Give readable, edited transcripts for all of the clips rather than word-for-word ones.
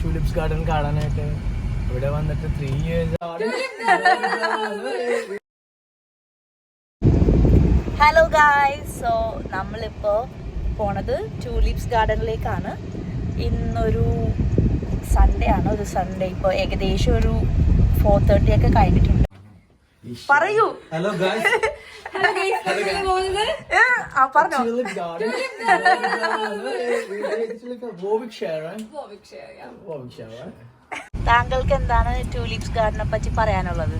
Tulips garden കാണാനായിട്ട്. ഇവിടെ വന്നിട്ട് 3 years. ഹലോ ഗായ്സ്, സോ നമ്മളിപ്പോൾ പോണത് ട്യൂലിപ്സ് ഗാർഡനിലേക്കാണ്. ഇന്നൊരു സൺഡേ ആണ്. ഒരു സൺഡേ ഇപ്പോൾ ഏകദേശം ഒരു 4:30 ഒക്കെ കഴിഞ്ഞിട്ടുണ്ട്. പറയൂ. Hello guys. പറഞ്ഞോ. താങ്കൾക്ക് എന്താണ് ട്യൂലിപ്സ് ഗാർഡനെ പറ്റി പറയാനുള്ളത്?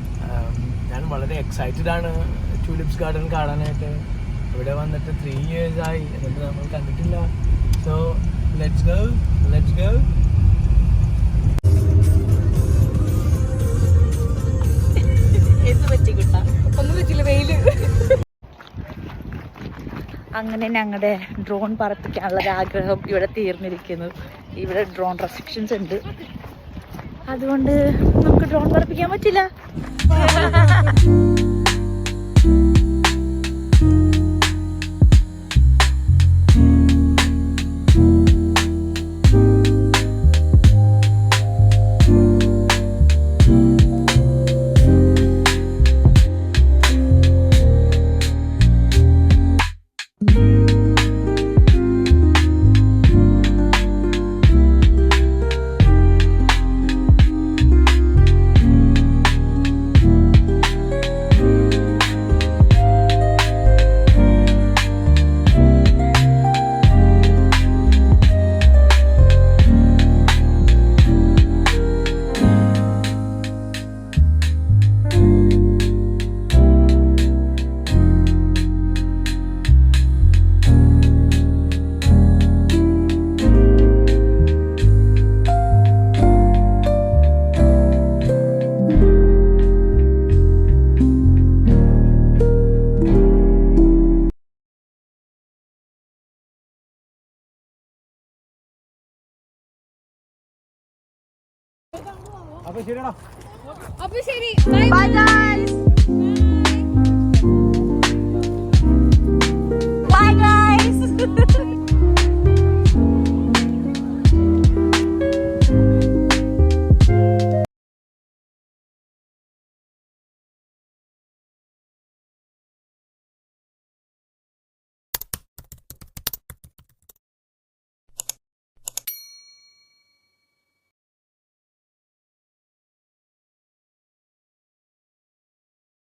ഞാൻ വളരെ എക്സൈറ്റഡ് ആണ് ട്യൂലിപ്സ് ഗാർഡൻ കാണാനായിട്ട്. ഇവിടെ വന്നിട്ട് 3 years ആയി, എന്നിട്ട് നമ്മൾ കണ്ടിട്ടില്ല. So let's go. എന്ത് പറ്റി കുട്ട? ഒന്നും പറ്റില്ല, വെയില്. അങ്ങനെ ഞങ്ങളുടെ ഡ്രോൺ പറപ്പിക്കാനുള്ള ആഗ്രഹം ഇവിടെ തീർന്നിരിക്കുന്നു. ഇവിടെ ഡ്രോൺ റെസ്ട്രിക്ഷൻസ് ഉണ്ട്, അതുകൊണ്ട് നമുക്ക് ഡ്രോൺ പറപ്പിക്കാൻ പറ്റില്ല. അപ്പൊ ശരിടാ. Bye guys.